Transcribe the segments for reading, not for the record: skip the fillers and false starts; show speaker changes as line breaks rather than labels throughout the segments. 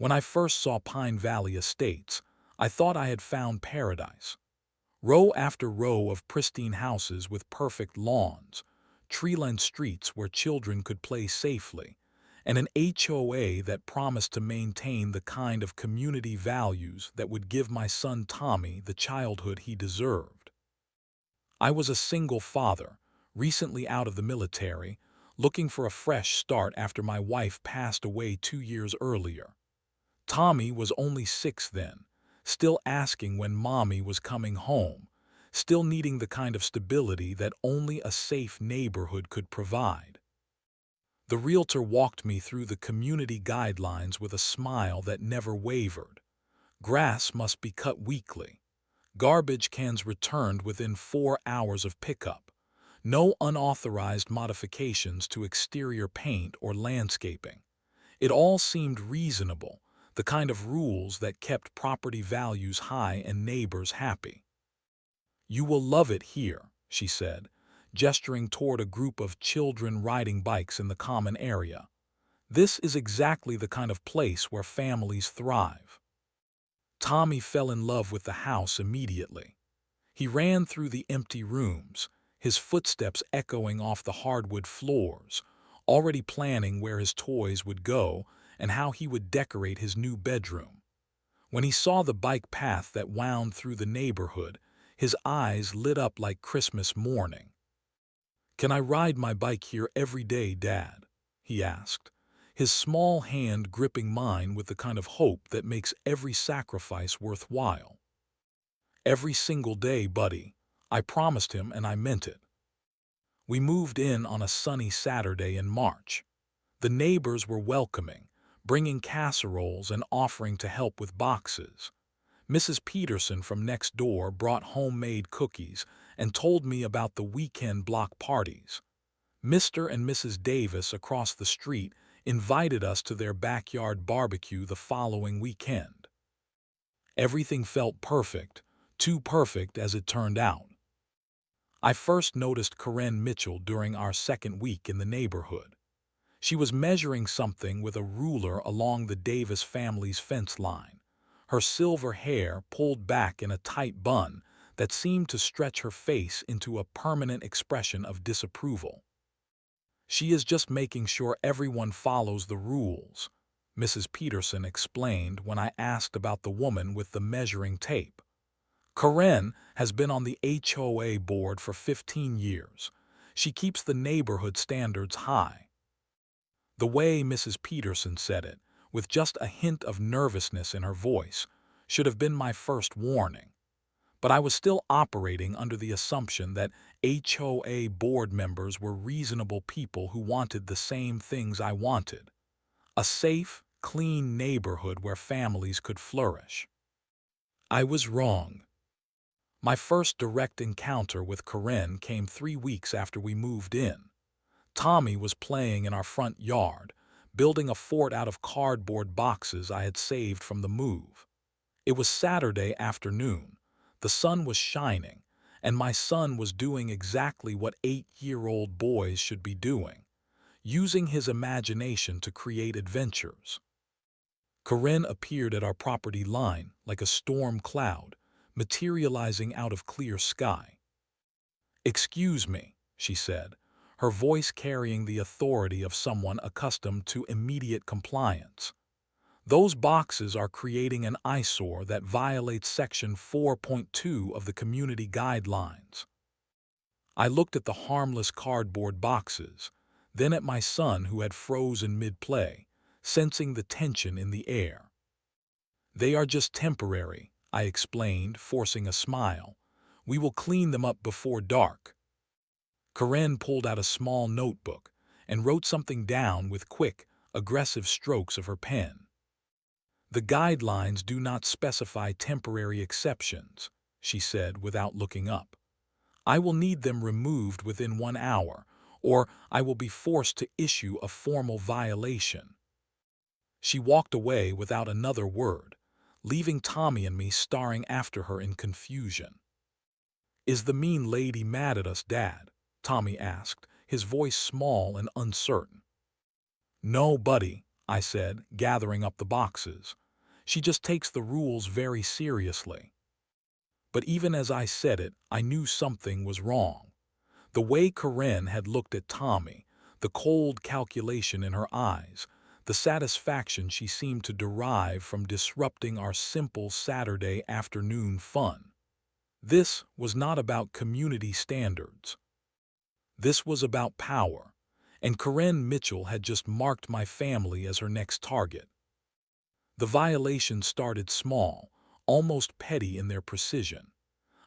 When I first saw Pine Valley Estates, I thought I had found paradise. Row after row of pristine houses with perfect lawns, tree-lined streets where children could play safely, and an HOA that promised to maintain the kind of community values that would give my son Tommy the childhood he deserved. I was a single father, recently out of the military, looking for a fresh start after my wife passed away 2 years earlier. Tommy was only 6 then, still asking when mommy was coming home, still needing the kind of stability that only a safe neighborhood could provide. The realtor walked me through the community guidelines with a smile that never wavered. Grass must be cut weekly. Garbage cans returned within 4 hours of pickup. No unauthorized modifications to exterior paint or landscaping. It all seemed reasonable, the kind of rules that kept property values high and neighbors happy. "You will love it here," she said, gesturing toward a group of children riding bikes in the common area. "This is exactly the kind of place where families thrive." Tommy fell in love with the house immediately. He ran through the empty rooms, his footsteps echoing off the hardwood floors, already planning where his toys would go and how he would decorate his new bedroom. When he saw the bike path that wound through the neighborhood, his eyes lit up like Christmas morning. "Can I ride my bike here every day, Dad?" he asked, his small hand gripping mine with the kind of hope that makes every sacrifice worthwhile. "Every single day, buddy," I promised him, and I meant it. We moved in on a sunny Saturday in March. The neighbors were welcoming, bringing casseroles and offering to help with boxes. Mrs. Peterson from next door brought homemade cookies and told me about the weekend block parties. Mr. and Mrs. Davis across the street invited us to their backyard barbecue the following weekend. Everything felt perfect, too perfect as it turned out. I first noticed Karen Mitchell during our second week in the neighborhood. She was measuring something with a ruler along the Davis family's fence line, her silver hair pulled back in a tight bun that seemed to stretch her face into a permanent expression of disapproval. "She is just making sure everyone follows the rules," Mrs. Peterson explained when I asked about the woman with the measuring tape. "Karen has been on the HOA board for 15 years. She keeps the neighborhood standards high." The way Mrs. Peterson said it, with just a hint of nervousness in her voice, should have been my first warning. But I was still operating under the assumption that HOA board members were reasonable people who wanted the same things I wanted: a safe, clean neighborhood where families could flourish. I was wrong. My first direct encounter with Karen came 3 weeks after we moved in. Tommy was playing in our front yard, building a fort out of cardboard boxes I had saved from the move. It was Saturday afternoon. The sun was shining, and my son was doing exactly what 8-year-old boys should be doing, using his imagination to create adventures. Karen appeared at our property line like a storm cloud, materializing out of clear sky. "Excuse me," she said, her voice carrying the authority of someone accustomed to immediate compliance. "Those boxes are creating an eyesore that violates Section 4.2 of the Community Guidelines." I looked at the harmless cardboard boxes, then at my son who had frozen mid-play, sensing the tension in the air. "They are just temporary," I explained, forcing a smile. "We will clean them up before dark." Karen pulled out a small notebook and wrote something down with quick, aggressive strokes of her pen. "The guidelines do not specify temporary exceptions," she said without looking up. "I will need them removed within 1 hour, or I will be forced to issue a formal violation." She walked away without another word, leaving Tommy and me staring after her in confusion. "Is the mean lady mad at us, Dad?" Tommy asked, his voice small and uncertain. "No, buddy," I said, gathering up the boxes. She just takes the rules very seriously. But even as I said it, I knew something was wrong. The way Karen had looked at Tommy, the cold calculation in her eyes, the satisfaction she seemed to derive from disrupting our simple Saturday afternoon fun. This was not about community standards. This was about power, and Karen Mitchell had just marked my family as her next target. The violations started small, almost petty in their precision.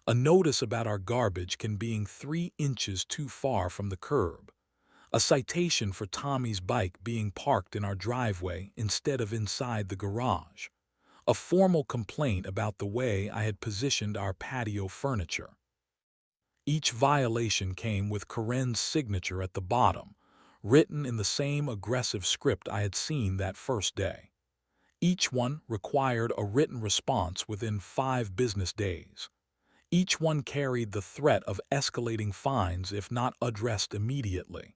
A notice about our garbage can being 3 inches too far from the curb. A citation for Tommy's bike being parked in our driveway instead of inside the garage. A formal complaint about the way I had positioned our patio furniture. Each violation came with Karen's signature at the bottom, written in the same aggressive script I had seen that first day. Each one required a written response within 5 business days. Each one carried the threat of escalating fines if not addressed immediately.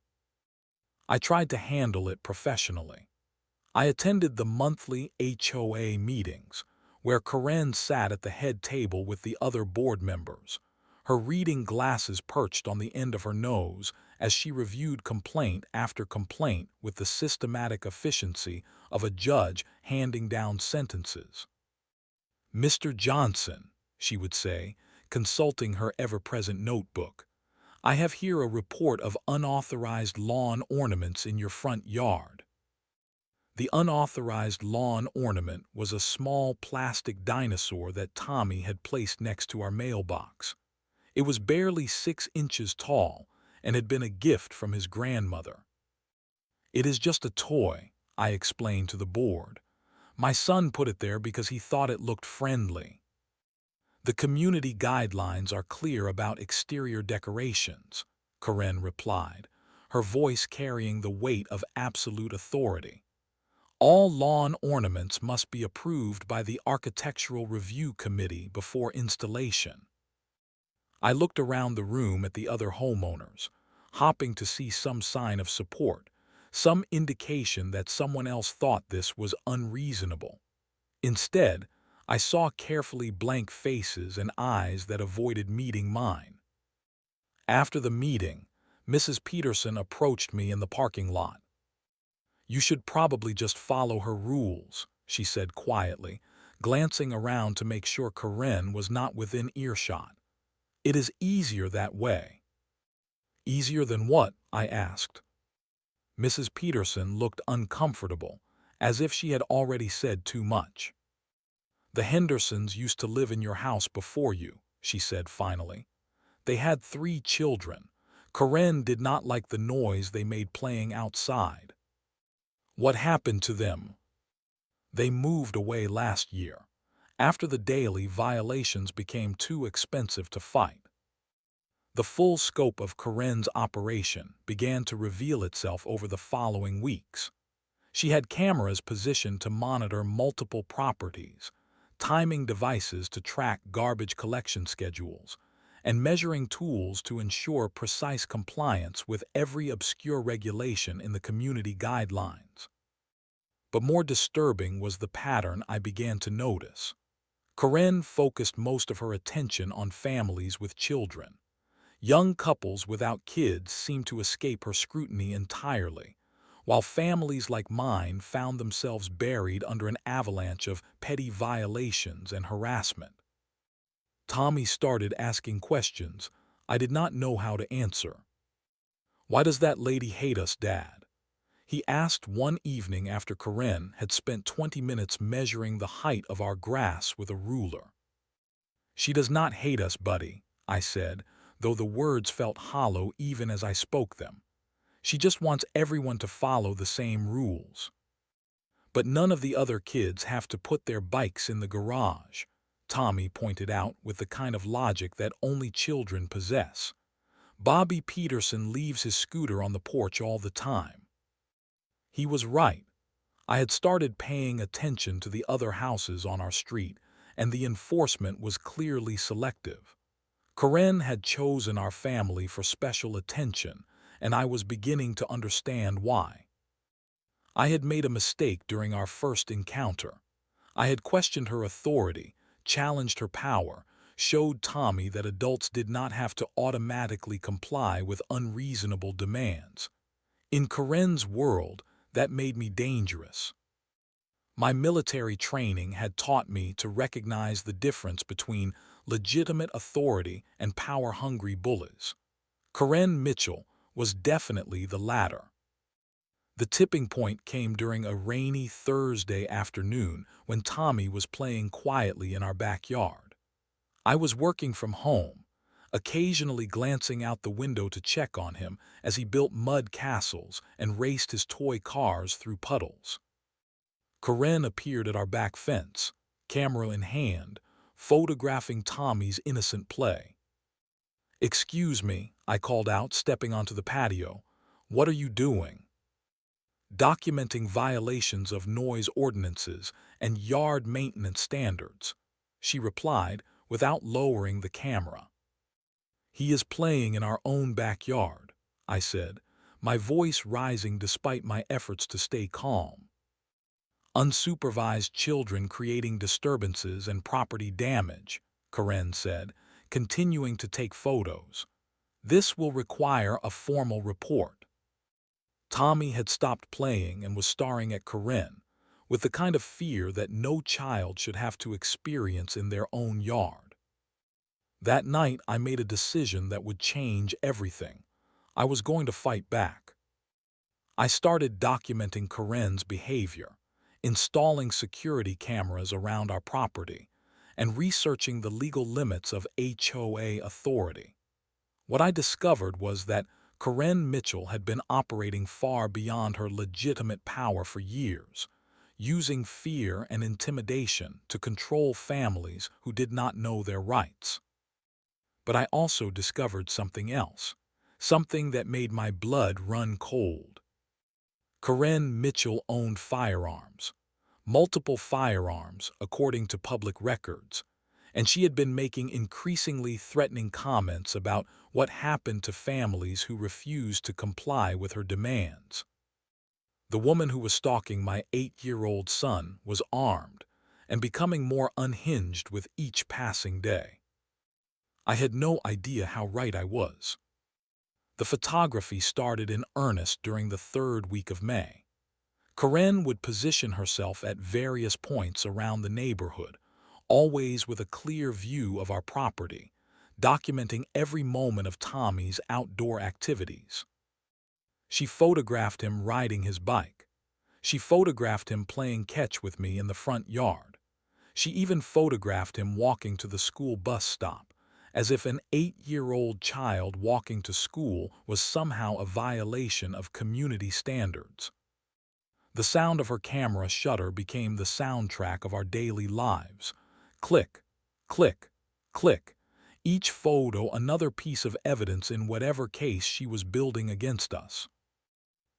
I tried to handle it professionally. I attended the monthly HOA meetings, where Karen sat at the head table with the other board members, her reading glasses perched on the end of her nose as she reviewed complaint after complaint with the systematic efficiency of a judge handing down sentences. "Mr. Johnson," she would say, consulting her ever-present notebook, "I have here a report of unauthorized lawn ornaments in your front yard." The unauthorized lawn ornament was a small plastic dinosaur that Tommy had placed next to our mailbox. It was barely 6 inches tall and had been a gift from his grandmother. "It is just a toy," I explained to the board. "My son put it there because he thought it looked friendly." "The community guidelines are clear about exterior decorations," Karen replied, her voice carrying the weight of absolute authority. "All lawn ornaments must be approved by the Architectural Review Committee before installation." I looked around the room at the other homeowners, hoping to see some sign of support, some indication that someone else thought this was unreasonable. Instead, I saw carefully blank faces and eyes that avoided meeting mine. After the meeting, Mrs. Peterson approached me in the parking lot. "You should probably just follow her rules," she said quietly, glancing around to make sure Karen was not within earshot. "It is easier that way." "Easier than what?" I asked. Mrs. Peterson looked uncomfortable, as if she had already said too much. "The Hendersons used to live in your house before you," she said finally. "They had 3 children. Karen did not like the noise they made playing outside." "What happened to them?" "They moved away last year, after the daily violations became too expensive to fight." The full scope of Karen's operation began to reveal itself over the following weeks. She had cameras positioned to monitor multiple properties, timing devices to track garbage collection schedules, and measuring tools to ensure precise compliance with every obscure regulation in the community guidelines. But more disturbing was the pattern I began to notice. Karen focused most of her attention on families with children. Young couples without kids seemed to escape her scrutiny entirely, while families like mine found themselves buried under an avalanche of petty violations and harassment. Tommy started asking questions I did not know how to answer. "Why does that lady hate us, Dad?" he asked one evening after Karen had spent 20 minutes measuring the height of our grass with a ruler. "She does not hate us, buddy," I said, though the words felt hollow even as I spoke them. "She just wants everyone to follow the same rules." "But none of the other kids have to put their bikes in the garage," Tommy pointed out with the kind of logic that only children possess. "Bobby Peterson leaves his scooter on the porch all the time." He was right. I had started paying attention to the other houses on our street, and the enforcement was clearly selective. Karen had chosen our family for special attention, and I was beginning to understand why. I had made a mistake during our first encounter. I had questioned her authority, challenged her power, showed Tommy that adults did not have to automatically comply with unreasonable demands. In Karen's world, that made me dangerous. My military training had taught me to recognize the difference between legitimate authority and power-hungry bullies. Karen Mitchell was definitely the latter. The tipping point came during a rainy Thursday afternoon when Tommy was playing quietly in our backyard. I was working from home, occasionally glancing out the window to check on him as he built mud castles and raced his toy cars through puddles. Karen appeared at our back fence, camera in hand, photographing Tommy's innocent play. "Excuse me," I called out, stepping onto the patio. "What are you doing?" "Documenting violations of noise ordinances and yard maintenance standards," she replied without lowering the camera. "He is playing in our own backyard," I said, my voice rising despite my efforts to stay calm. "Unsupervised children creating disturbances and property damage," Karen said, continuing to take photos. "This will require a formal report." Tommy had stopped playing and was staring at Karen, with the kind of fear that no child should have to experience in their own yard. That night, I made a decision that would change everything. I was going to fight back. I started documenting Karen's behavior, installing security cameras around our property, and researching the legal limits of HOA authority. What I discovered was that Karen Mitchell had been operating far beyond her legitimate power for years, using fear and intimidation to control families who did not know their rights. But I also discovered something else, something that made my blood run cold. Karen Mitchell owned firearms, multiple firearms according to public records, and she had been making increasingly threatening comments about what happened to families who refused to comply with her demands. The woman who was stalking my 8-year-old son was armed and becoming more unhinged with each passing day. I had no idea how right I was. The photography started in earnest during the third week of May. Karen would position herself at various points around the neighborhood, always with a clear view of our property, documenting every moment of Tommy's outdoor activities. She photographed him riding his bike. She photographed him playing catch with me in the front yard. She even photographed him walking to the school bus stop, as if an 8-year-old child walking to school was somehow a violation of community standards. The sound of her camera shutter became the soundtrack of our daily lives. Click, click, click. Each photo another piece of evidence in whatever case she was building against us.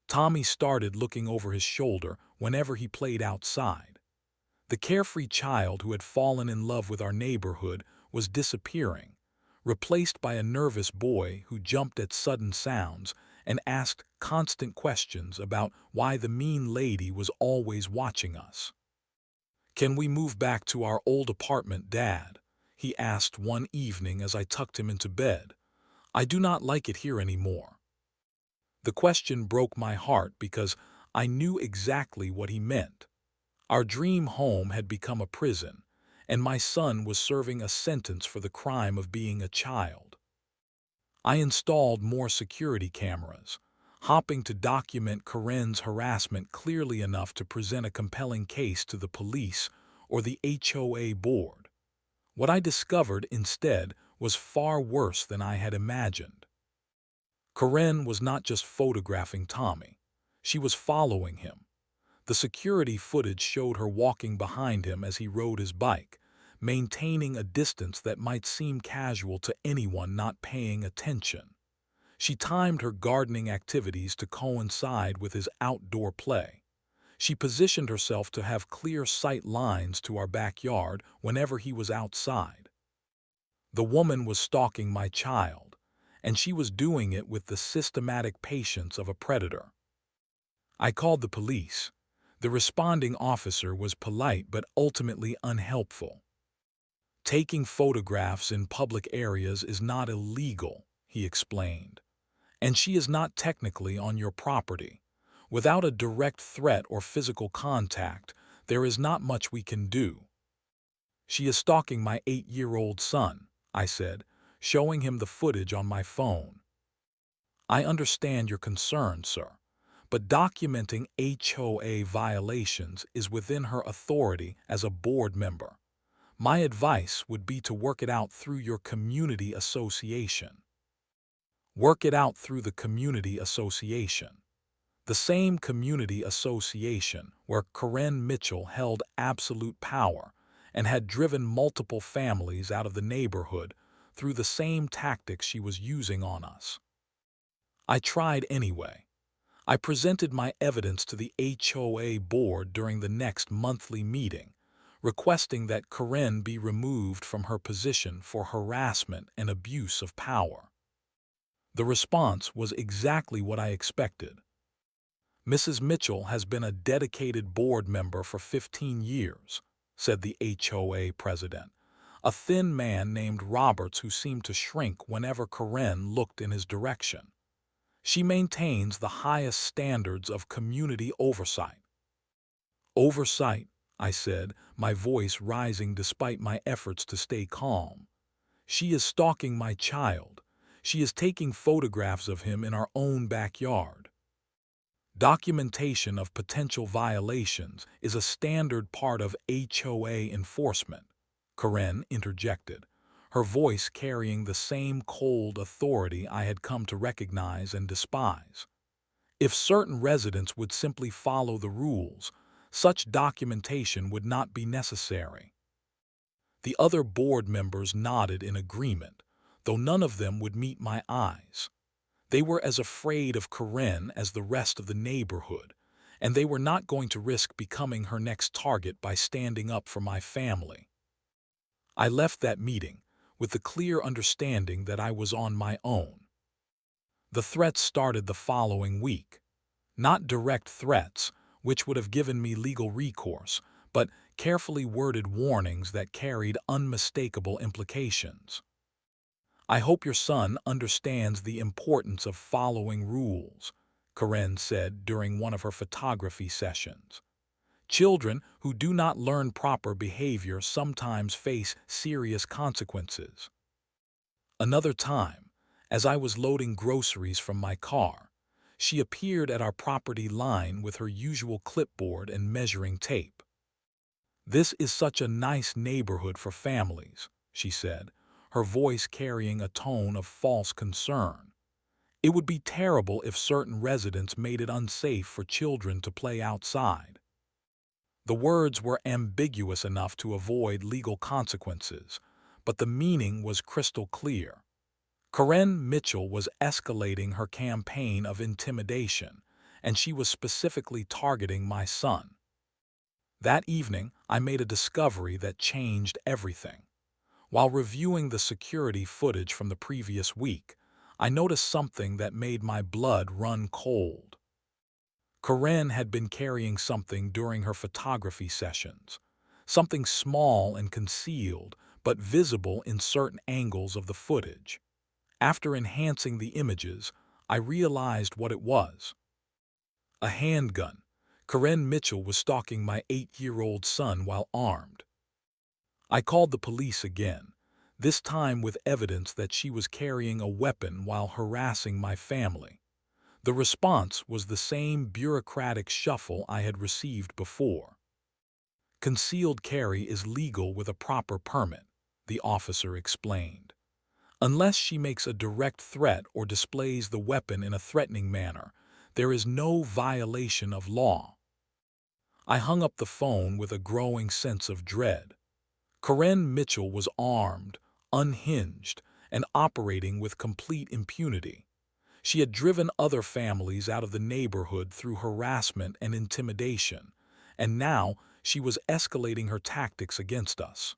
Tommy started looking over his shoulder whenever he played outside. The carefree child who had fallen in love with our neighborhood was disappearing, replaced by a nervous boy who jumped at sudden sounds and asked constant questions about why the mean lady was always watching us. "Can we move back to our old apartment, Dad?" he asked one evening as I tucked him into bed. "I do not like it here anymore." The question broke my heart because I knew exactly what he meant. Our dream home had become a prison, and my son was serving a sentence for the crime of being a child. I installed more security cameras, hoping to document Karen's harassment clearly enough to present a compelling case to the police or the HOA board. What I discovered instead was far worse than I had imagined. Karen was not just photographing Tommy. She was following him. The security footage showed her walking behind him as he rode his bike, maintaining a distance that might seem casual to anyone not paying attention. She timed her gardening activities to coincide with his outdoor play. She positioned herself to have clear sight lines to our backyard whenever he was outside. The woman was stalking my child, and she was doing it with the systematic patience of a predator. I called the police. The responding officer was polite but ultimately unhelpful. Taking photographs in public areas is not illegal, he explained, and she is not technically on your property. Without a direct threat or physical contact, there is not much we can do. She is stalking my 8-year-old son, I said, showing him the footage on my phone. I understand your concern, sir, but documenting HOA violations is within her authority as a board member. My advice would be to work it out through your community association. Work it out through the community association. The same community association where Karen Mitchell held absolute power and had driven multiple families out of the neighborhood through the same tactics she was using on us. I tried anyway. I presented my evidence to the HOA board during the next monthly meeting, requesting that Karen be removed from her position for harassment and abuse of power. The response was exactly what I expected. Mrs. Mitchell has been a dedicated board member for 15 years, said the HOA president, a thin man named Roberts who seemed to shrink whenever Karen looked in his direction. She maintains the highest standards of community oversight. Oversight, I said, my voice rising despite my efforts to stay calm. She is stalking my child. She is taking photographs of him in our own backyard. Documentation of potential violations is a standard part of HOA enforcement, Karen interjected, her voice carrying the same cold authority I had come to recognize and despise. If certain residents would simply follow the rules, such documentation would not be necessary. The other board members nodded in agreement, though none of them would meet my eyes. They were as afraid of Karen as the rest of the neighborhood, and they were not going to risk becoming her next target by standing up for my family. I left that meeting with the clear understanding that I was on my own. The threats started the following week. Not direct threats, which would have given me legal recourse, but carefully worded warnings that carried unmistakable implications. I hope your son understands the importance of following rules, Karen said during one of her photography sessions. Children who do not learn proper behavior sometimes face serious consequences. Another time, as I was loading groceries from my car, she appeared at our property line with her usual clipboard and measuring tape. "This is such a nice neighborhood for families," she said, her voice carrying a tone of false concern. "It would be terrible if certain residents made it unsafe for children to play outside." The words were ambiguous enough to avoid legal consequences, but the meaning was crystal clear. Karen Mitchell was escalating her campaign of intimidation, and she was specifically targeting my son. That evening, I made a discovery that changed everything. While reviewing the security footage from the previous week, I noticed something that made my blood run cold. Karen had been carrying something during her photography sessions, something small and concealed, but visible in certain angles of the footage. After enhancing the images, I realized what it was. A handgun. Karen Mitchell was stalking my 8-year-old son while armed. I called the police again, this time with evidence that she was carrying a weapon while harassing my family. The response was the same bureaucratic shuffle I had received before. "Concealed carry is legal with a proper permit," the officer explained. "Unless she makes a direct threat or displays the weapon in a threatening manner, there is no violation of law." I hung up the phone with a growing sense of dread. Karen Mitchell was armed, unhinged, and operating with complete impunity. She had driven other families out of the neighborhood through harassment and intimidation, and now she was escalating her tactics against us.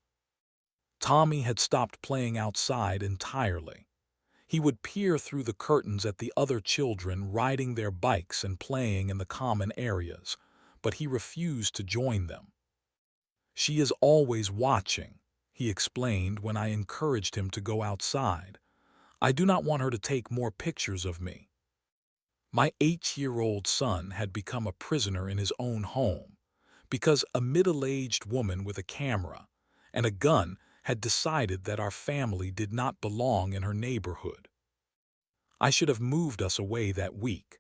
Tommy had stopped playing outside entirely. He would peer through the curtains at the other children riding their bikes and playing in the common areas, but he refused to join them. "She is always watching," he explained when I encouraged him to go outside. "I do not want her to take more pictures of me." My 8-year-old son had become a prisoner in his own home because a middle-aged woman with a camera and a gun had decided that our family did not belong in her neighborhood. I should have moved us away that week.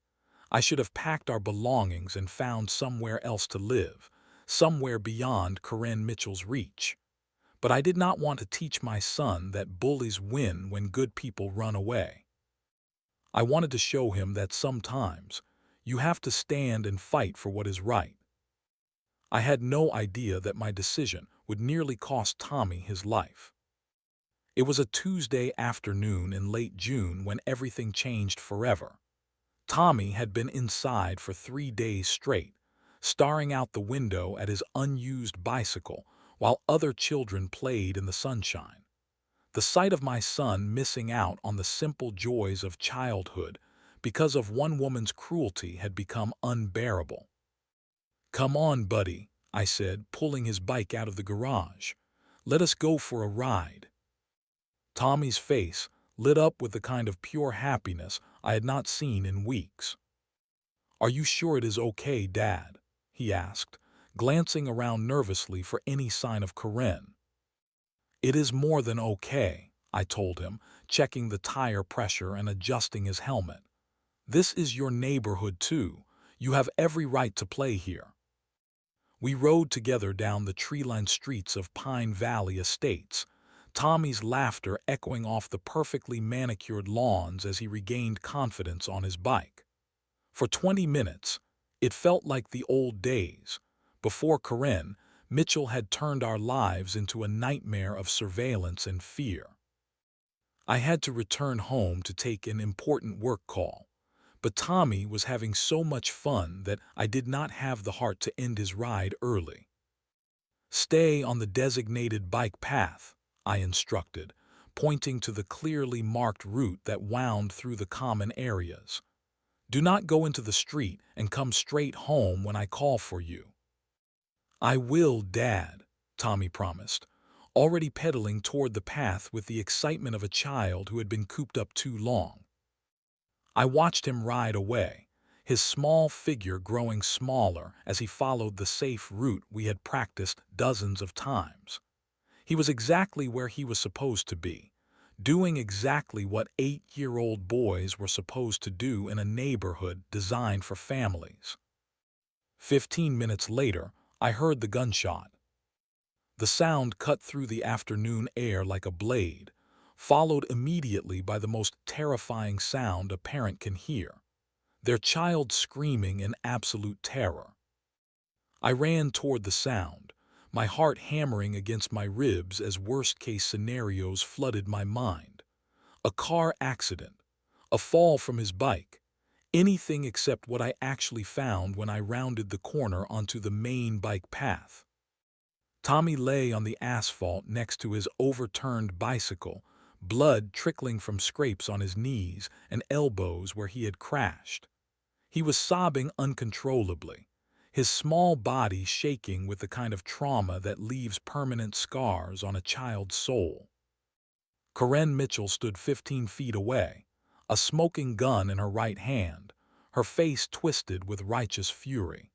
I should have packed our belongings and found somewhere else to live, somewhere beyond Karen Mitchell's reach. But I did not want to teach my son that bullies win when good people run away. I wanted to show him that sometimes you have to stand and fight for what is right. I had no idea that my decision would nearly cost Tommy his life. It was a Tuesday afternoon in late June when everything changed forever. Tommy had been inside for 3 days straight, staring out the window at his unused bicycle while other children played in the sunshine. The sight of my son missing out on the simple joys of childhood because of one woman's cruelty had become unbearable. "Come on, buddy," I said, pulling his bike out of the garage. "Let us go for a ride." Tommy's face lit up with the kind of pure happiness I had not seen in weeks. "Are you sure it is okay, Dad?" he asked, glancing around nervously for any sign of Karen. "It is more than okay," I told him, checking the tire pressure and adjusting his helmet. "This is your neighborhood too. You have every right to play here." We rode together down the tree-lined streets of Pine Valley Estates, Tommy's laughter echoing off the perfectly manicured lawns as he regained confidence on his bike. For 20 minutes, it felt like the old days, before Karen Mitchell had turned our lives into a nightmare of surveillance and fear. I had to return home to take an important work call, but Tommy was having so much fun that I did not have the heart to end his ride early. "Stay on the designated bike path," I instructed, pointing to the clearly marked route that wound through the common areas. "Do not go into the street and come straight home when I call for you." "I will, Dad," Tommy promised, already pedaling toward the path with the excitement of a child who had been cooped up too long. I watched him ride away, his small figure growing smaller as he followed the safe route we had practiced dozens of times. He was exactly where he was supposed to be, doing exactly what 8-year-old boys were supposed to do in a neighborhood designed for families. 15 minutes later, I heard the gunshot. The sound cut through the afternoon air like a blade, followed immediately by the most terrifying sound a parent can hear: their child screaming in absolute terror. I ran toward the sound, my heart hammering against my ribs as worst-case scenarios flooded my mind. A car accident, a fall from his bike, anything except what I actually found when I rounded the corner onto the main bike path. Tommy lay on the asphalt next to his overturned bicycle, blood trickling from scrapes on his knees and elbows where he had crashed. He was sobbing uncontrollably, his small body shaking with the kind of trauma that leaves permanent scars on a child's soul. Karen Mitchell stood 15 feet away, a smoking gun in her right hand, her face twisted with righteous fury.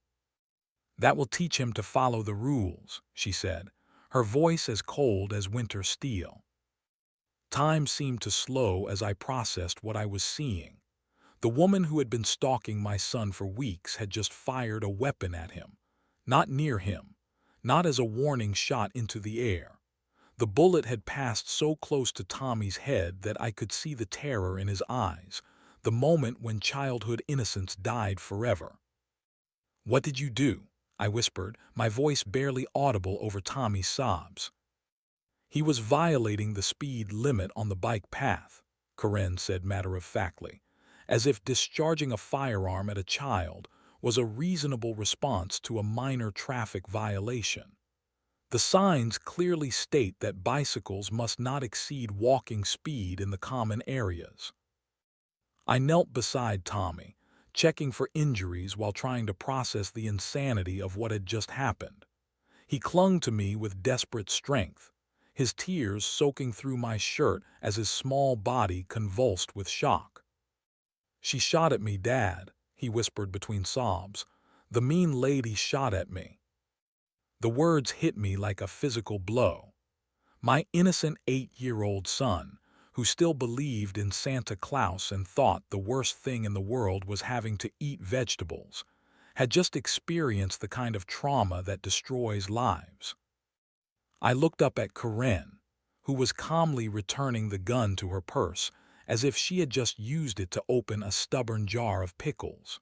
"That will teach him to follow the rules," she said, her voice as cold as winter steel. Time seemed to slow as I processed what I was seeing. The woman who had been stalking my son for weeks had just fired a weapon at him. Not near him, not as a warning shot into the air. The bullet had passed so close to Tommy's head that I could see the terror in his eyes, the moment when childhood innocence died forever. "What did you do?" I whispered, my voice barely audible over Tommy's sobs. "He was violating the speed limit on the bike path," Karen said matter-of-factly, as if discharging a firearm at a child was a reasonable response to a minor traffic violation. The signs clearly state that bicycles must not exceed walking speed in the common areas. I knelt beside Tommy, checking for injuries while trying to process the insanity of what had just happened. He clung to me with desperate strength, his tears soaking through my shirt as his small body convulsed with shock. "She shot at me, Dad," he whispered between sobs. "The mean lady shot at me." The words hit me like a physical blow. My innocent 8-year-old son, who still believed in Santa Claus and thought the worst thing in the world was having to eat vegetables, had just experienced the kind of trauma that destroys lives. I looked up at Karen, who was calmly returning the gun to her purse as if she had just used it to open a stubborn jar of pickles.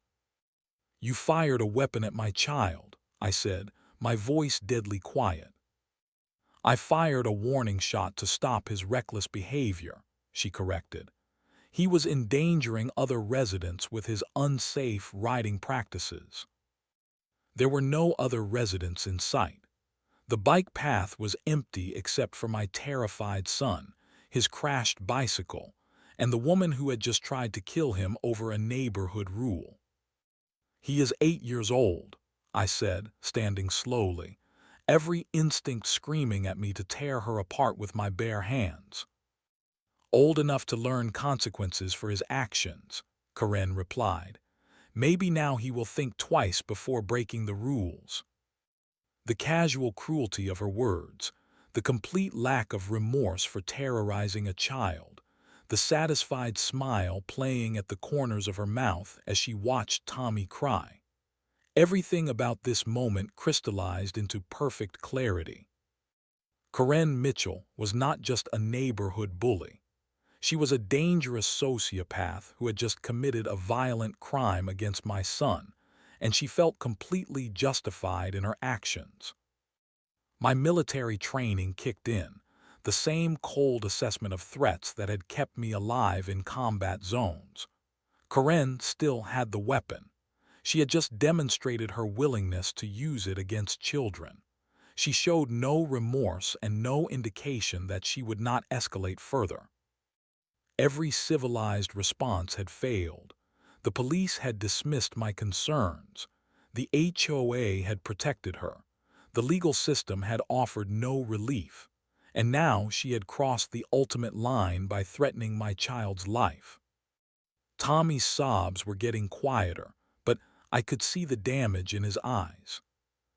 "You fired a weapon at my child," I said, my voice deadly quiet. "I fired a warning shot to stop his reckless behavior," she corrected. "He was endangering other residents with his unsafe riding practices." There were no other residents in sight. The bike path was empty except for my terrified son, his crashed bicycle, and the woman who had just tried to kill him over a neighborhood rule. "He is 8 years old," I said, standing slowly, every instinct screaming at me to tear her apart with my bare hands. "Old enough to learn consequences for his actions," Karen replied. "Maybe now he will think twice before breaking the rules." The casual cruelty of her words, the complete lack of remorse for terrorizing a child, the satisfied smile playing at the corners of her mouth as she watched Tommy cry. Everything about this moment crystallized into perfect clarity. Karen Mitchell was not just a neighborhood bully. She was a dangerous sociopath who had just committed a violent crime against my son, and she felt completely justified in her actions. My military training kicked in, the same cold assessment of threats that had kept me alive in combat zones. Karen still had the weapon. She had just demonstrated her willingness to use it against children. She showed no remorse and no indication that she would not escalate further. Every civilized response had failed. The police had dismissed my concerns. The HOA had protected her. The legal system had offered no relief. And now she had crossed the ultimate line by threatening my child's life. Tommy's sobs were getting quieter, but I could see the damage in his eyes.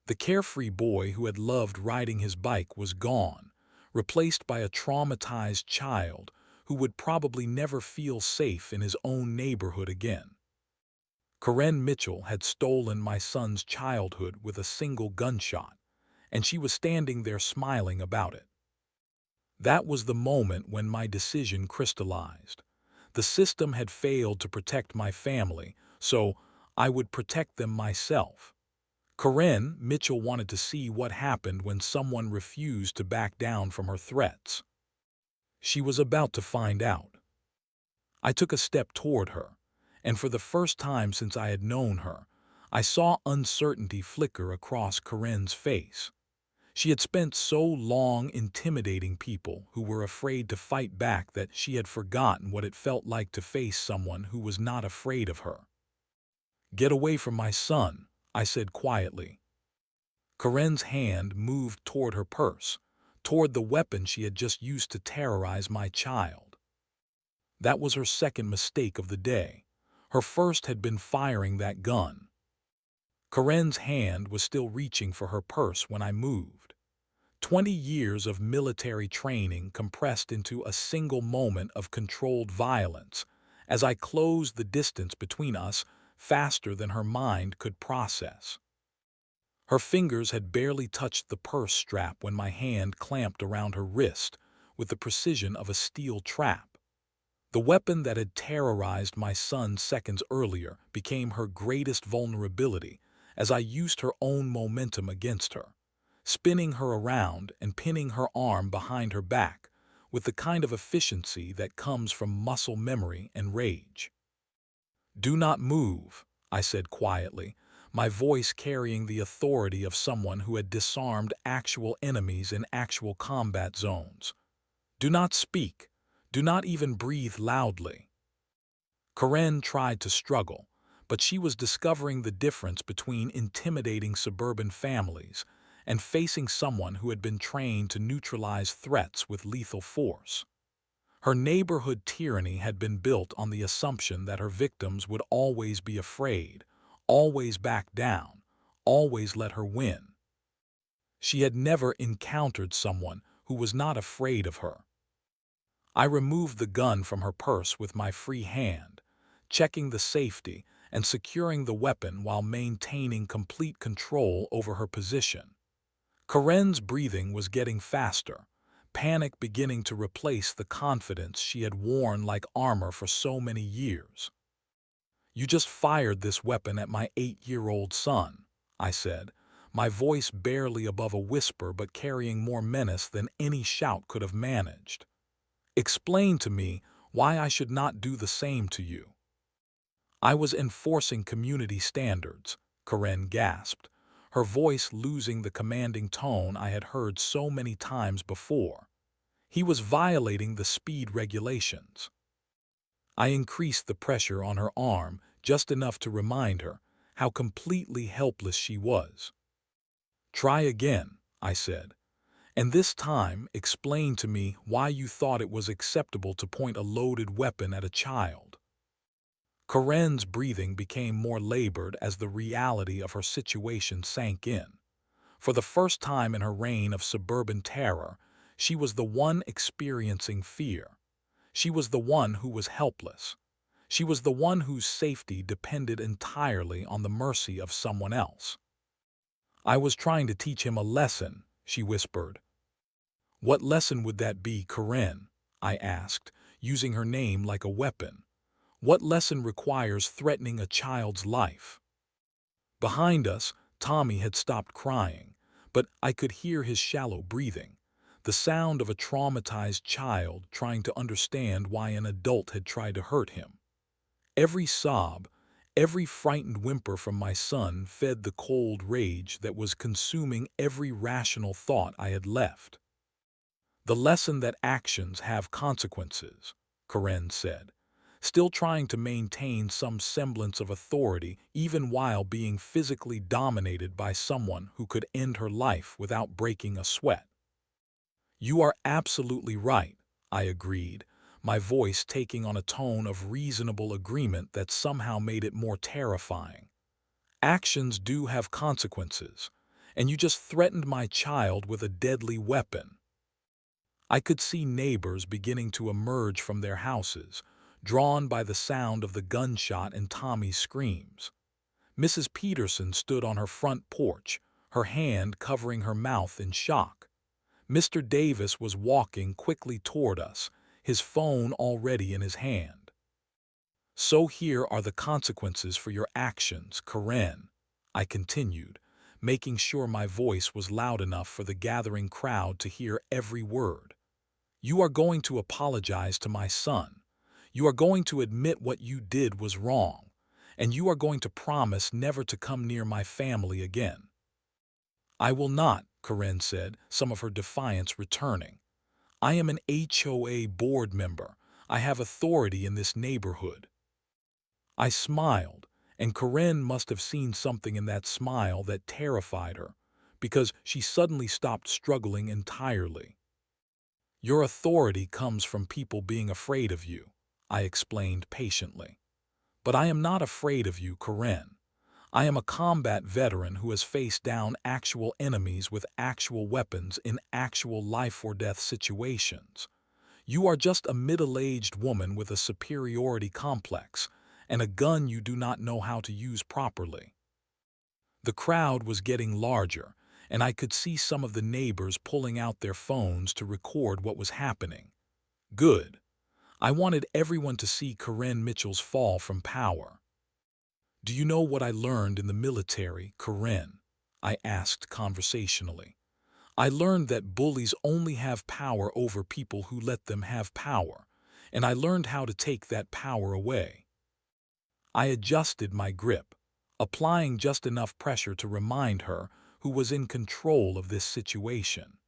The carefree boy who had loved riding his bike was gone, replaced by a traumatized child who would probably never feel safe in his own neighborhood again. Karen Mitchell had stolen my son's childhood with a single gunshot, and she was standing there smiling about it. That was the moment when my decision crystallized. The system had failed to protect my family, so I would protect them myself. Karen Mitchell wanted to see what happened when someone refused to back down from her threats. She was about to find out. I took a step toward her, and for the first time since I had known her, I saw uncertainty flicker across Karen's face. She had spent so long intimidating people who were afraid to fight back that she had forgotten what it felt like to face someone who was not afraid of her. "Get away from my son," I said quietly. Karen's hand moved toward her purse, toward the weapon she had just used to terrorize my child. That was her second mistake of the day. Her first had been firing that gun. Karen's hand was still reaching for her purse when I moved. 20 years of military training compressed into a single moment of controlled violence as I closed the distance between us faster than her mind could process. Her fingers had barely touched the purse strap when my hand clamped around her wrist with the precision of a steel trap. The weapon that had terrorized my son seconds earlier became her greatest vulnerability as I used her own momentum against her, spinning her around and pinning her arm behind her back with the kind of efficiency that comes from muscle memory and rage. "Do not move," I said quietly, my voice carrying the authority of someone who had disarmed actual enemies in actual combat zones. Do not speak. Do not even breathe loudly. Karen tried to struggle, but she was discovering the difference between intimidating suburban families and facing someone who had been trained to neutralize threats with lethal force. Her neighborhood tyranny had been built on the assumption that her victims would always be afraid, always back down, always let her win. She had never encountered someone who was not afraid of her. I removed the gun from her purse with my free hand, checking the safety and securing the weapon while maintaining complete control over her position. Karen's breathing was getting faster, panic beginning to replace the confidence she had worn like armor for so many years. "You just fired this weapon at my 8-year-old son," I said, my voice barely above a whisper but carrying more menace than any shout could have managed. "Explain to me why I should not do the same to you." "I was enforcing community standards," Karen gasped, her voice losing the commanding tone I had heard so many times before. "He was violating the speed regulations." I increased the pressure on her arm just enough to remind her how completely helpless she was. "Try again," I said, "and this time explain to me why you thought it was acceptable to point a loaded weapon at a child." Karen's breathing became more labored as the reality of her situation sank in. For the first time in her reign of suburban terror, she was the one experiencing fear. She was the one who was helpless. She was the one whose safety depended entirely on the mercy of someone else. "I was trying to teach him a lesson," she whispered. "What lesson would that be, Karen?" I asked, using her name like a weapon. "What lesson requires threatening a child's life?" Behind us, Tommy had stopped crying, but I could hear his shallow breathing, the sound of a traumatized child trying to understand why an adult had tried to hurt him. Every sob, every frightened whimper from my son fed the cold rage that was consuming every rational thought I had left. "The lesson that actions have consequences," Karen said, still trying to maintain some semblance of authority even while being physically dominated by someone who could end her life without breaking a sweat. "You are absolutely right," I agreed, my voice taking on a tone of reasonable agreement that somehow made it more terrifying. "Actions do have consequences, and you just threatened my child with a deadly weapon." I could see neighbors beginning to emerge from their houses, drawn by the sound of the gunshot and Tommy's screams. Mrs. Peterson stood on her front porch, her hand covering her mouth in shock. Mr. Davis was walking quickly toward us, his phone already in his hand. "So here are the consequences for your actions, Karen," I continued, making sure my voice was loud enough for the gathering crowd to hear every word. "You are going to apologize to my son. You are going to admit what you did was wrong, and you are going to promise never to come near my family again." "I will not," Karen said, some of her defiance returning. "I am an HOA board member. I have authority in this neighborhood." I smiled, and Karen must have seen something in that smile that terrified her, because she suddenly stopped struggling entirely. "Your authority comes from people being afraid of you," I explained patiently. "But I am not afraid of you, Karen. I am a combat veteran who has faced down actual enemies with actual weapons in actual life-or-death situations. You are just a middle-aged woman with a superiority complex and a gun you do not know how to use properly." The crowd was getting larger, and I could see some of the neighbors pulling out their phones to record what was happening. Good. I wanted everyone to see Karen Mitchell's fall from power. "Do you know what I learned in the military, Karen?" I asked conversationally. "I learned that bullies only have power over people who let them have power, and I learned how to take that power away." I adjusted my grip, applying just enough pressure to remind her who was in control of this situation.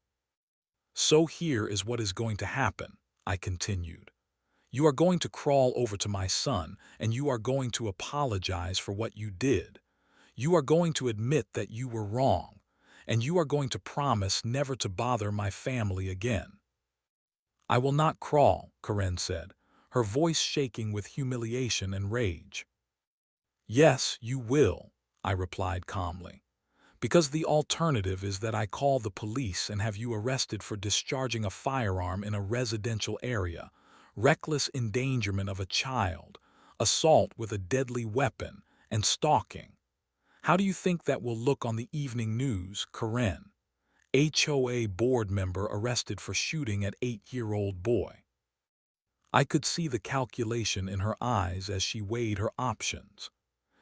"So here is what is going to happen," I continued. "You are going to crawl over to my son, and you are going to apologize for what you did. You are going to admit that you were wrong, and you are going to promise never to bother my family again." "I will not crawl," Karen said, her voice shaking with humiliation and rage. "Yes, you will," I replied calmly, "because the alternative is that I call the police and have you arrested for discharging a firearm in a residential area, reckless endangerment of a child, assault with a deadly weapon, and stalking. How do you think that will look on the evening news, Karen? HOA board member arrested for shooting at 8-year-old boy." I could see the calculation in her eyes as she weighed her options.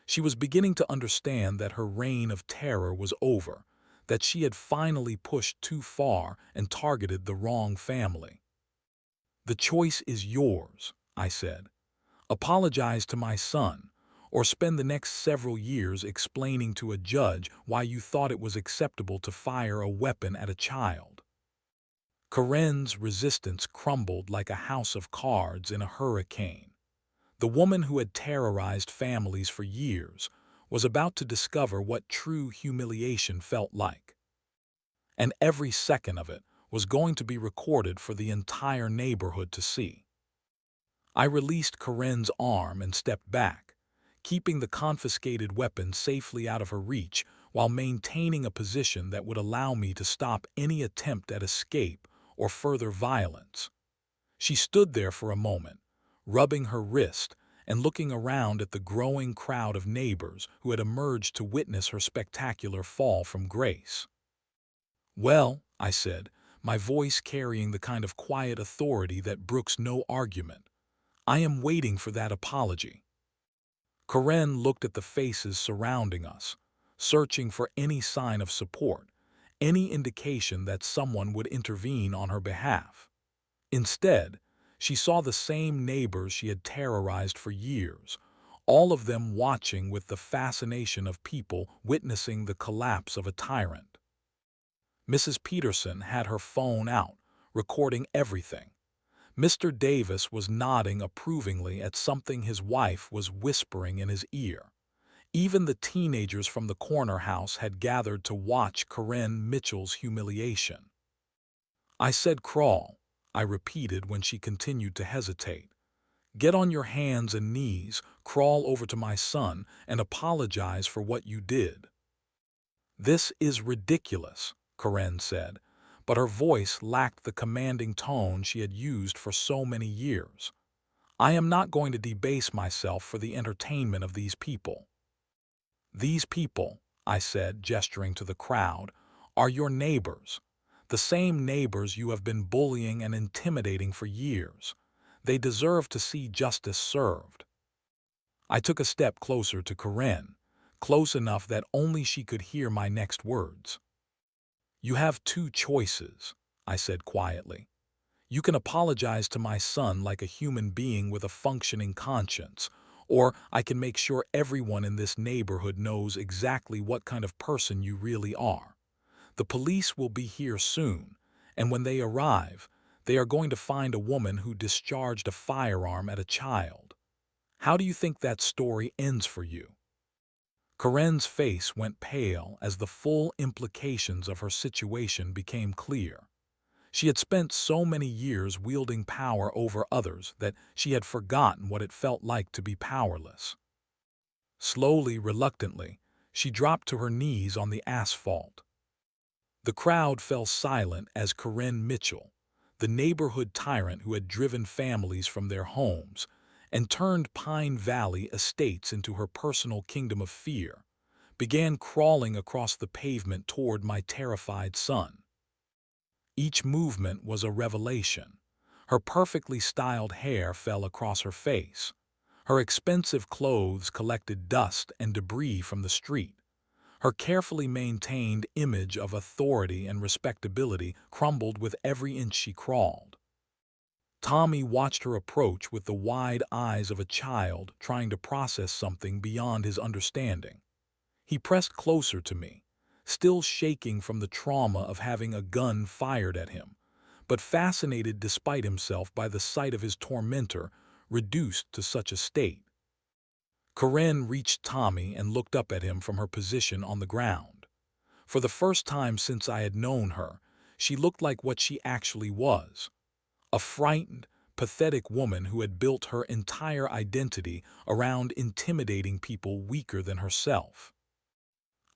She was beginning to understand that her reign of terror was over, that she had finally pushed too far and targeted the wrong family. "The choice is yours," I said. "Apologize to my son, or spend the next several years explaining to a judge why you thought it was acceptable to fire a weapon at a child." Karen's resistance crumbled like a house of cards in a hurricane. The woman who had terrorized families for years was about to discover what true humiliation felt like. And every second of it was going to be recorded for the entire neighborhood to see. I released Karen's arm and stepped back, keeping the confiscated weapon safely out of her reach while maintaining a position that would allow me to stop any attempt at escape or further violence. She stood there for a moment, rubbing her wrist and looking around at the growing crowd of neighbors who had emerged to witness her spectacular fall from grace. "Well," I said, my voice carrying the kind of quiet authority that brooks no argument, "I am waiting for that apology." Karen looked at the faces surrounding us, searching for any sign of support, any indication that someone would intervene on her behalf. Instead, she saw the same neighbors she had terrorized for years, all of them watching with the fascination of people witnessing the collapse of a tyrant. Mrs. Peterson had her phone out, recording everything. Mr. Davis was nodding approvingly at something his wife was whispering in his ear. Even the teenagers from the corner house had gathered to watch Karen Mitchell's humiliation. "I said crawl," I repeated when she continued to hesitate. "Get on your hands and knees, crawl over to my son, and apologize for what you did." "This is ridiculous," Karen said, but her voice lacked the commanding tone she had used for so many years. "I am not going to debase myself for the entertainment of these people." "These people," I said, gesturing to the crowd, "are your neighbors. The same neighbors you have been bullying and intimidating for years. They deserve to see justice served." I took a step closer to Karen, close enough that only she could hear my next words. "You have two choices," I said quietly. "You can apologize to my son like a human being with a functioning conscience, or I can make sure everyone in this neighborhood knows exactly what kind of person you really are. The police will be here soon, and when they arrive, they are going to find a woman who discharged a firearm at a child. How do you think that story ends for you?" Karen's face went pale as the full implications of her situation became clear. She had spent so many years wielding power over others that she had forgotten what it felt like to be powerless. Slowly, reluctantly, she dropped to her knees on the asphalt. The crowd fell silent as Karen Mitchell, the neighborhood tyrant who had driven families from their homes and turned Pine Valley estates into her personal kingdom of fear, began crawling across the pavement toward my terrified son. Each movement was a revelation. Her perfectly styled hair fell across her face. Her expensive clothes collected dust and debris from the street. Her carefully maintained image of authority and respectability crumbled with every inch she crawled. Tommy watched her approach with the wide eyes of a child trying to process something beyond his understanding. He pressed closer to me, still shaking from the trauma of having a gun fired at him, but fascinated despite himself by the sight of his tormentor reduced to such a state. Karen reached Tommy and looked up at him from her position on the ground. For the first time since I had known her, she looked like what she actually was. A frightened, pathetic woman who had built her entire identity around intimidating people weaker than herself.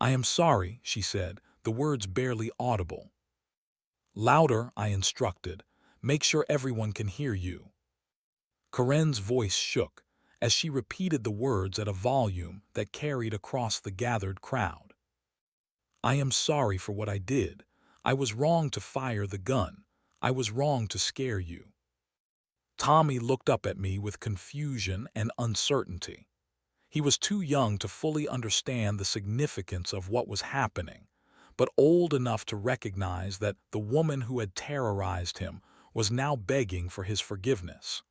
"I am sorry," she said, the words barely audible. "Louder," I instructed. "Make sure everyone can hear you." Karen's voice shook as she repeated the words at a volume that carried across the gathered crowd. "I am sorry for what I did. I was wrong to fire the gun. I was wrong to scare you." Tommy looked up at me with confusion and uncertainty. He was too young to fully understand the significance of what was happening, but old enough to recognize that the woman who had terrorized him was now begging for his forgiveness.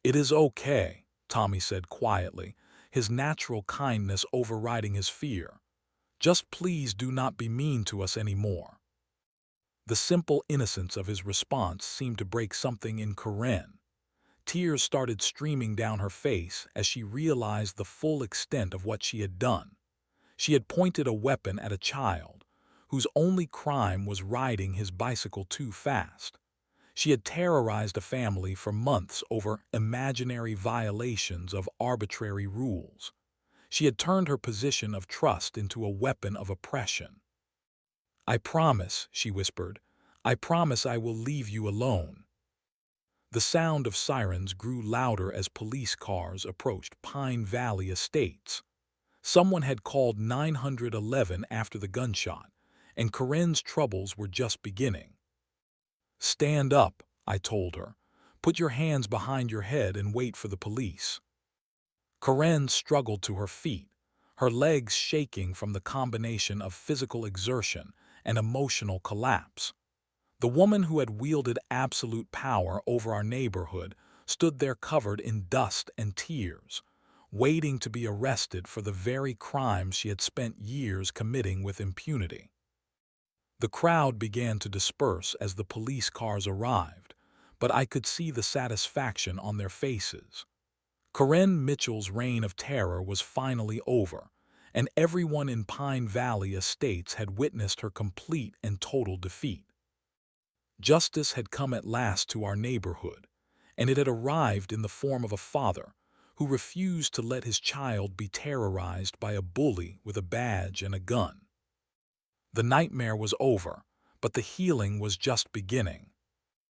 "It is okay," Tommy said quietly, his natural kindness overriding his fear. "Just please do not be mean to us anymore." The simple innocence of his response seemed to break something in Karen. Tears started streaming down her face as she realized the full extent of what she had done. She had pointed a weapon at a child, whose only crime was riding his bicycle too fast. She had terrorized a family for months over imaginary violations of arbitrary rules. She had turned her position of trust into a weapon of oppression. "I promise," she whispered, "I promise I will leave you alone." The sound of sirens grew louder as police cars approached Pine Valley Estates. Someone had called 911 after the gunshot, and Karen's troubles were just beginning. "Stand up," I told her. "Put your hands behind your head and wait for the police." Karen struggled to her feet, her legs shaking from the combination of physical exertion and emotional collapse. The woman who had wielded absolute power over our neighborhood stood there covered in dust and tears, waiting to be arrested for the very crimes she had spent years committing with impunity. The crowd began to disperse as the police cars arrived, but I could see the satisfaction on their faces. Karen Mitchell's reign of terror was finally over, and everyone in Pine Valley Estates had witnessed her complete and total defeat. Justice had come at last to our neighborhood, and it had arrived in the form of a father who refused to let his child be terrorized by a bully with a badge and a gun. The nightmare was over, but the healing was just beginning.